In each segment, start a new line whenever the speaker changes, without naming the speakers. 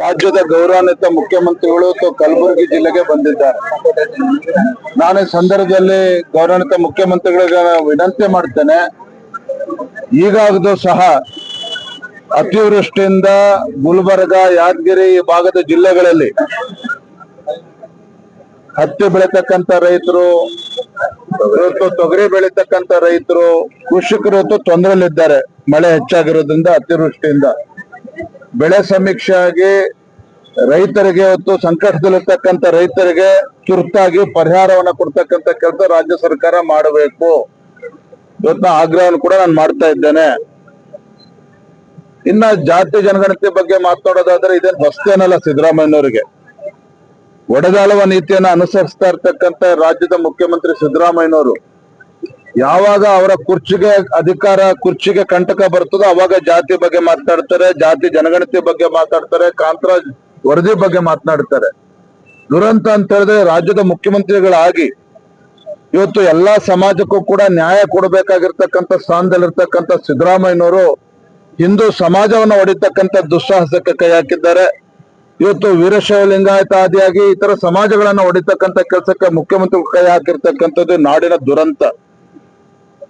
ರಾಜ್ಯದ ಗೌರವಾನ್ವಿತ ಮುಖ್ಯಮಂತ್ರಿಗಳು ಕಲಬುರಗಿ ಜಿಲ್ಲೆಗೆ ಬಂದಿದ್ದಾರೆ. ನಾನು ಈ ಸಂದರ್ಭದಲ್ಲಿ ಗೌರವಾನ್ವಿತ ಮುಖ್ಯಮಂತ್ರಿಗಳಿಗೆ ವಿನಂತಿ ಮಾಡ್ತೇನೆ, ಈಗಾಗಲೂ ಸಹ ಅತಿವೃಷ್ಟಿಯಿಂದ ಗುಲ್ಬರ್ಗ, ಯಾದಗಿರಿ ಈ ಭಾಗದ ಜಿಲ್ಲೆಗಳಲ್ಲಿ ಹತ್ತಿ ಬೆಳೀತಕ್ಕಂಥ ರೈತರು, ತೊಗರಿ ಬೆಳೀತಕ್ಕಂಥ ರೈತರು, ಕೃಷಿಕರು ತೊಂದರೆಯಲ್ಲಿದ್ದಾರೆ. ಮಳೆ ಹೆಚ್ಚಾಗಿರೋದ್ರಿಂದ, ಅತಿವೃಷ್ಟಿಯಿಂದ ಬೆಳೆ ಸಮೀಕ್ಷೆ ಆಗಿ ರೈತರಿಗೆ ಇವತ್ತು ಸಂಕಷ್ಟದಲ್ಲಿರ್ತಕ್ಕಂಥ ರೈತರಿಗೆ ತುರ್ತಾಗಿ ಪರಿಹಾರವನ್ನು ಕೊಡ್ತಕ್ಕಂಥ ಕೆಲಸ ರಾಜ್ಯ ಸರ್ಕಾರ ಮಾಡಬೇಕು. ಇವತ್ತಿನ ಆಗ್ರಹವನ್ನು ಕೂಡ ನಾನು ಮಾಡ್ತಾ ಇದ್ದೇನೆ. ಇನ್ನ ಜಾತಿ ಜನಗಣತಿ ಬಗ್ಗೆ ಮಾತನಾಡೋದಾದ್ರೆ ಇದೇನು ಹೊಸತೇನಲ್ಲ. ಸಿದ್ದರಾಮಯ್ಯನವರಿಗೆ ಒಡೆದಾಳುವ ನೀತಿಯನ್ನು ಅನುಸರಿಸ್ತಾ ಇರ್ತಕ್ಕಂಥ ರಾಜ್ಯದ ಮುಖ್ಯಮಂತ್ರಿ ಸಿದ್ದರಾಮಯ್ಯನವರು ಯಾವಾಗ ಅವರ ಕುರ್ಚಿಗೆ ಕಂಟಕ ಬರ್ತದೋ ಅವಾಗ ಜಾತಿ ಬಗ್ಗೆ ಮಾತನಾಡ್ತಾರೆ, ಜಾತಿ ಜನಗಣತಿ ಬಗ್ಗೆ ಮಾತಾಡ್ತಾರೆ, ಕಾಂತರಾಜ್ ವರದಿ ಬಗ್ಗೆ ಮಾತನಾಡ್ತಾರೆ. ದುರಂತ ಅಂತ ಹೇಳಿದ್ರೆ ರಾಜ್ಯದ ಮುಖ್ಯಮಂತ್ರಿಗಳಾಗಿ ಇವತ್ತು ಎಲ್ಲಾ ಸಮಾಜಕ್ಕೂ ಕೂಡ ನ್ಯಾಯ ಕೊಡಬೇಕಾಗಿರ್ತಕ್ಕಂಥ ಸ್ಥಾನದಲ್ಲಿರ್ತಕ್ಕಂಥ ಸಿದ್ದರಾಮಯ್ಯನವರು ಹಿಂದೂ ಸಮಾಜವನ್ನು ಹೊಡಿತಕ್ಕಂಥ ದುಸ್ಸಾಹಸಕ್ಕೆ ಕೈ ಹಾಕಿದ್ದಾರೆ. ಇವತ್ತು ವೀರಶೈವ ಲಿಂಗಾಯತ ಆದಿಯಾಗಿ ಇತರ ಸಮಾಜಗಳನ್ನ ಹೊಡಿತಕ್ಕಂಥ ಕೆಲಸಕ್ಕೆ ಮುಖ್ಯಮಂತ್ರಿ ಕೈ ಹಾಕಿರ್ತಕ್ಕಂಥದ್ದು ನಾಡಿನ ದುರಂತ.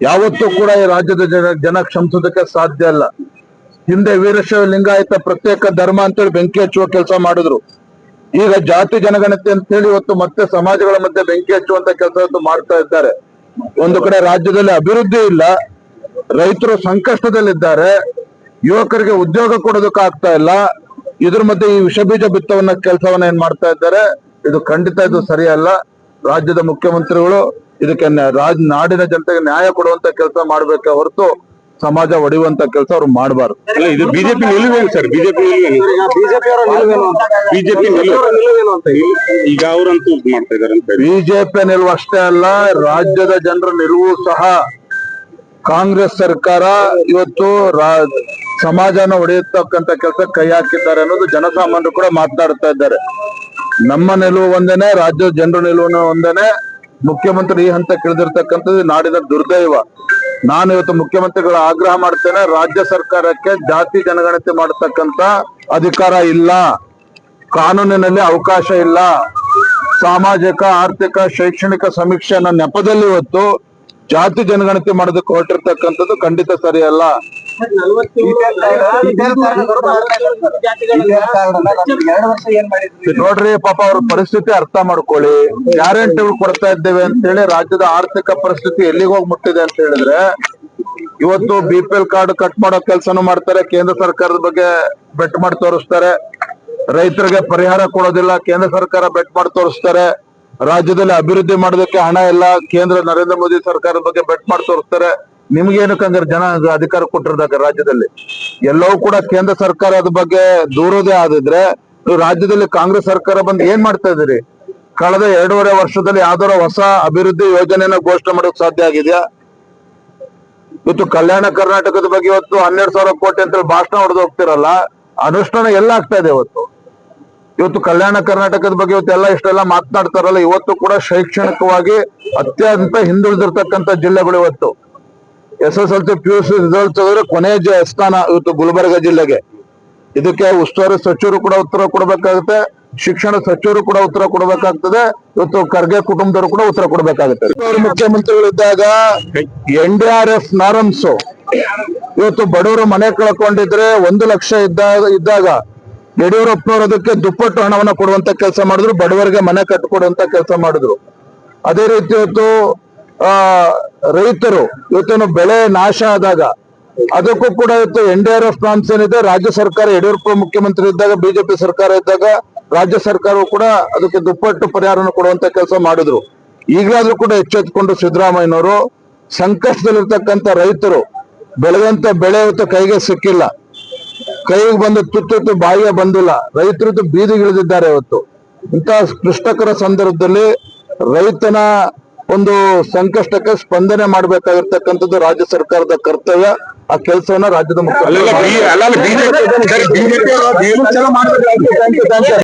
ಯಾವತ್ತೂ ಕೂಡ ಈ ರಾಜ್ಯದ ಜನ ಕ್ಷಮಿಸೋದಕ್ಕೆ ಸಾಧ್ಯ ಅಲ್ಲ. ಹಿಂದೆ ವೀರಶೈವ ಲಿಂಗಾಯತ ಪ್ರತ್ಯೇಕ ಧರ್ಮ ಅಂತೇಳಿ ಬೆಂಕಿ ಹಚ್ಚುವ ಕೆಲಸ ಮಾಡಿದ್ರು. ಈಗ ಜಾತಿ ಜನಗಣತಿ ಅಂತೇಳಿ ಇವತ್ತು ಮತ್ತೆ ಸಮಾಜಗಳ ಮಧ್ಯೆ ಬೆಂಕಿ ಹಚ್ಚುವಂತ ಕೆಲಸ ಮಾಡ್ತಾ ಇದ್ದಾರೆ. ಒಂದು ಕಡೆ ರಾಜ್ಯದಲ್ಲಿ ಅಭಿವೃದ್ಧಿ ಇಲ್ಲ, ರೈತರು ಸಂಕಷ್ಟದಲ್ಲಿದ್ದಾರೆ, ಯುವಕರಿಗೆ ಉದ್ಯೋಗ ಕೊಡೋದಕ್ಕೆ ಆಗ್ತಾ ಇಲ್ಲ. ಇದ್ರ ಮಧ್ಯೆ ಈ ವಿಷಬೀಜ ಬಿತ್ತವನ್ನ ಕೆಲಸವನ್ನ ಏನ್ ಮಾಡ್ತಾ ಇದ್ದಾರೆ, ಇದು ಖಂಡಿತ ಇದು ಸರಿಯಲ್ಲ. ರಾಜ್ಯದ ಮುಖ್ಯಮಂತ್ರಿಗಳು ಇದಕ್ಕೆ ನಾಡಿನ ಜನತೆಗೆ ನ್ಯಾಯ ಕೊಡುವಂತ ಕೆಲಸ ಮಾಡ್ಬೇಕೆ ಹೊರತು ಸಮಾಜ ಒಡೆಯುವಂತ ಕೆಲಸ ಅವ್ರು ಮಾಡಬಾರ್ದು.
ಇದು ಬಿಜೆಪಿ ನಿಲುವೇನು ಸರ್? ಬಿಜೆಪಿ ಈಗ ಅವರಂತೂ ಮಾಡ್ತಾ ಇದಾರೆ.
ಬಿಜೆಪಿ ನಿಲುವು ಅಷ್ಟೇ ಅಲ್ಲ, ರಾಜ್ಯದ ಜನರ ನಿಲುವು ಸಹ. ಕಾಂಗ್ರೆಸ್ ಸರ್ಕಾರ ಇವತ್ತು ಸಮಾಜನ ಹೊಡೆಯತಕ್ಕಂತ ಕೆಲಸ ಕೈ ಹಾಕಿದ್ದಾರೆ ಅನ್ನೋದು ಜನಸಾಮಾನ್ಯರು ಕೂಡ ಮಾತನಾಡ್ತಾ ಇದ್ದಾರೆ. ನಮ್ಮ ನಿಲುವು ಒಂದೇನೆ, ರಾಜ್ಯದ ಜನರ ನಿಲುವು ಒಂದೇನೆ. ಮುಖ್ಯಮಂತ್ರಿ ಈ ಹಂತಕ್ಕೆ ಇಳಿದಿರ್ತಕ್ಕಂಥದ್ದು ನಾಡಿನ ದುರ್ದೈವ. ನಾನು ಇವತ್ತು ಮುಖ್ಯಮಂತ್ರಿಗಳ ಆಗ್ರಹ ಮಾಡ್ತೇನೆ, ರಾಜ್ಯ ಸರ್ಕಾರಕ್ಕೆ ಜಾತಿ ಜನಗಣತಿ ಮಾಡತಕ್ಕಂತ ಅಧಿಕಾರ ಇಲ್ಲ, ಕಾನೂನಿನಲ್ಲಿ ಅವಕಾಶ ಇಲ್ಲ. ಸಾಮಾಜಿಕ, ಆರ್ಥಿಕ, ಶೈಕ್ಷಣಿಕ ಸಮೀಕ್ಷೆನ ನೆಪದಲ್ಲಿ ಇವತ್ತು ಜಾತಿ ಜನಗಣತಿ ಮಾಡೋದಕ್ಕೆ ಹೊರಟಿರ್ತಕ್ಕಂಥದ್ದು ಖಂಡಿತ ಸರಿಯಲ್ಲ. ನೋಡ್ರಿ, ಪಾಪ ಅವ್ರ ಪರಿಸ್ಥಿತಿ ಅರ್ಥ ಮಾಡ್ಕೊಳ್ಳಿ. ಗ್ಯಾರಂಟಿಗಳು ಕೊಡ್ತಾ ಇದ್ದೇವೆ ಅಂತ ಹೇಳಿ ರಾಜ್ಯದ ಆರ್ಥಿಕ ಪರಿಸ್ಥಿತಿ ಎಲ್ಲಿಗೆ ಹೋಗಿ ಮುಟ್ಟಿದೆ ಅಂತ ಹೇಳಿದ್ರೆ, ಇವತ್ತು BPL ಕಾರ್ಡ್ ಕಟ್ ಮಾಡೋ ಕೆಲಸನೂ ಮಾಡ್ತಾರೆ, ಕೇಂದ್ರ ಸರ್ಕಾರದ ಬಗ್ಗೆ ಬೆಟ್ ಮಾಡಿ ತೋರಿಸ್ತಾರೆ. ರೈತರಿಗೆ ಪರಿಹಾರ ಕೊಡೋದಿಲ್ಲ, ಕೇಂದ್ರ ಸರ್ಕಾರ ಬೆಟ್ ಮಾಡಿ ತೋರಿಸ್ತಾರೆ. ರಾಜ್ಯದಲ್ಲಿ ಅಭಿವೃದ್ಧಿ ಮಾಡೋದಕ್ಕೆ ಹಣ ಇಲ್ಲ, ಕೇಂದ್ರ ನರೇಂದ್ರ ಮೋದಿ ಸರ್ಕಾರದ ಬಗ್ಗೆ ಬೆಟ್ ಮಾಡಿ ತೋರಿಸ್ತಾರೆ. ನಿಮ್ಗೇನಕ್ಕಂದ್ರೆ ಜನ ಅಧಿಕಾರ ಕೊಟ್ಟಿರ್ದಾಗ ರಾಜ್ಯದಲ್ಲಿ ಎಲ್ಲವೂ ಕೂಡ ಕೇಂದ್ರ ಸರ್ಕಾರದ ಬಗ್ಗೆ ದೂರೋದೇ ಆದಿದ್ರೆ, ನೀವು ರಾಜ್ಯದಲ್ಲಿ ಕಾಂಗ್ರೆಸ್ ಸರ್ಕಾರ ಬಂದು ಏನ್ ಮಾಡ್ತಾ ಇದೀರಿ? ಕಳೆದ 2.5 ವರ್ಷದಲ್ಲಿ ಯಾವ್ದಾರ ಹೊಸ ಅಭಿವೃದ್ಧಿ ಯೋಜನೆಯನ್ನ ಘೋಷಣೆ ಮಾಡೋಕೆ ಸಾಧ್ಯ ಆಗಿದೆಯಾ? ಇವತ್ತು ಕಲ್ಯಾಣ ಕರ್ನಾಟಕದ ಬಗ್ಗೆ ಇವತ್ತು 12,000 ಕೋಟಿ ಅಂತ ಭಾಷಣ ಹೊಡೆದು ಹೋಗ್ತಿರಲ್ಲ, ಅನುಷ್ಠಾನ ಎಲ್ಲ ಆಗ್ತಾ ಇದೆ. ಇವತ್ತು ಕಲ್ಯಾಣ ಕರ್ನಾಟಕದ ಬಗ್ಗೆ ಇವತ್ತೆಲ್ಲ ಇಷ್ಟೆಲ್ಲ ಮಾತನಾಡ್ತಾರಲ್ಲ, ಇವತ್ತು ಕೂಡ ಶೈಕ್ಷಣಿಕವಾಗಿ ಅತ್ಯಂತ ಹಿಂದುಳಿದಿರ್ತಕ್ಕಂಥ ಜಿಲ್ಲೆಗಳು. ಇವತ್ತು SSLC PUC ರಿಸಲ್ಟ್ಸ್ ಹೋದ್ರೆ ಕೊನೆಯ ಸ್ಥಾನ ಇವತ್ತು ಗುಲ್ಬರ್ಗ ಜಿಲ್ಲೆಗೆ. ಇದಕ್ಕೆ ಉಸ್ತುವಾರಿ ಸಚಿವರು ಕೂಡ ಉತ್ತರ ಕೊಡಬೇಕಾಗುತ್ತೆ, ಶಿಕ್ಷಣ ಸಚಿವರು ಕೂಡ ಉತ್ತರ ಕೊಡಬೇಕಾಗ್ತದೆ, ಇವತ್ತು ಖರ್ಗೆ ಕುಟುಂಬದವರು ಕೂಡ ಉತ್ತರ ಕೊಡಬೇಕಾಗುತ್ತೆ. ಅವರು ಮುಖ್ಯಮಂತ್ರಿಗಳಿದ್ದಾಗ NDRF ನಾರ್ಮ್ಸ್ ಇವತ್ತು ಬಡವರು ಮನೆ ಕಳ್ಕೊಂಡಿದ್ರೆ 1 ಲಕ್ಷ ಇದ್ದಾಗ ಯಡಿಯೂರಪ್ಪನವರು ಅದಕ್ಕೆ ದುಪ್ಪಟ್ಟು ಹಣವನ್ನ ಕೊಡುವಂತ ಕೆಲಸ ಮಾಡಿದ್ರು, ಬಡವರಿಗೆ ಮನೆ ಕಟ್ಟಿಕೊಡುವಂತ ಕೆಲಸ ಮಾಡಿದ್ರು. ಅದೇ ರೀತಿ ಇವತ್ತು ರೈತರು ಇವತ್ತೇನು ಬೆಳೆ ನಾಶ ಆದಾಗ ಅದಕ್ಕೂ ಕೂಡ ಇವತ್ತು NDRF ನಾರ್ಮ್ಸ್ ಏನಿದೆ, ರಾಜ್ಯ ಸರ್ಕಾರ ಯಡಿಯೂರಪ್ಪ ಮುಖ್ಯಮಂತ್ರಿ ಇದ್ದಾಗ, ಬಿಜೆಪಿ ಸರ್ಕಾರ ಇದ್ದಾಗ ರಾಜ್ಯ ಸರ್ಕಾರವು ಕೂಡ ಅದಕ್ಕೆ ದುಪ್ಪಟ್ಟು ಪರಿಹಾರವನ್ನು ಕೊಡುವಂತ ಕೆಲಸ ಮಾಡಿದ್ರು. ಈಗಲಾದ್ರೂ ಕೂಡ ಎಚ್ಚೆತ್ತುಕೊಂಡು ಸಿದ್ದರಾಮಯ್ಯನವರು ಸಂಕಷ್ಟದಲ್ಲಿರ್ತಕ್ಕಂಥ ರೈತರು ಬೆಳೆದಂತ ಬೆಳೆ ಇವತ್ತು ಕೈಗೆ ಸಿಕ್ಕಿಲ್ಲ, ಕೈಗೆ ಬಂದು ತುತ್ತು ಬಾಯಿಗೆ ಬಂದಿಲ್ಲ, ರೈತರು ಬೀದಿಗಿಳಿದಿದ್ದಾರೆ. ಇವತ್ತು ಇಂತಹ ಕ್ಲಿಷ್ಟಕರ ಸಂದರ್ಭದಲ್ಲಿ ರೈತನ ಒಂದು ಸಂಕಷ್ಟಕ್ಕೆ ಸ್ಪಂದನೆ ಮಾಡಬೇಕಾಗಿರ್ತಕ್ಕಂಥದ್ದು ರಾಜ್ಯ ಸರ್ಕಾರದ ಕರ್ತವ್ಯ. ಆ ಕೆಲಸವನ್ನ ರಾಜ್ಯದ ಮುಖ್ಯ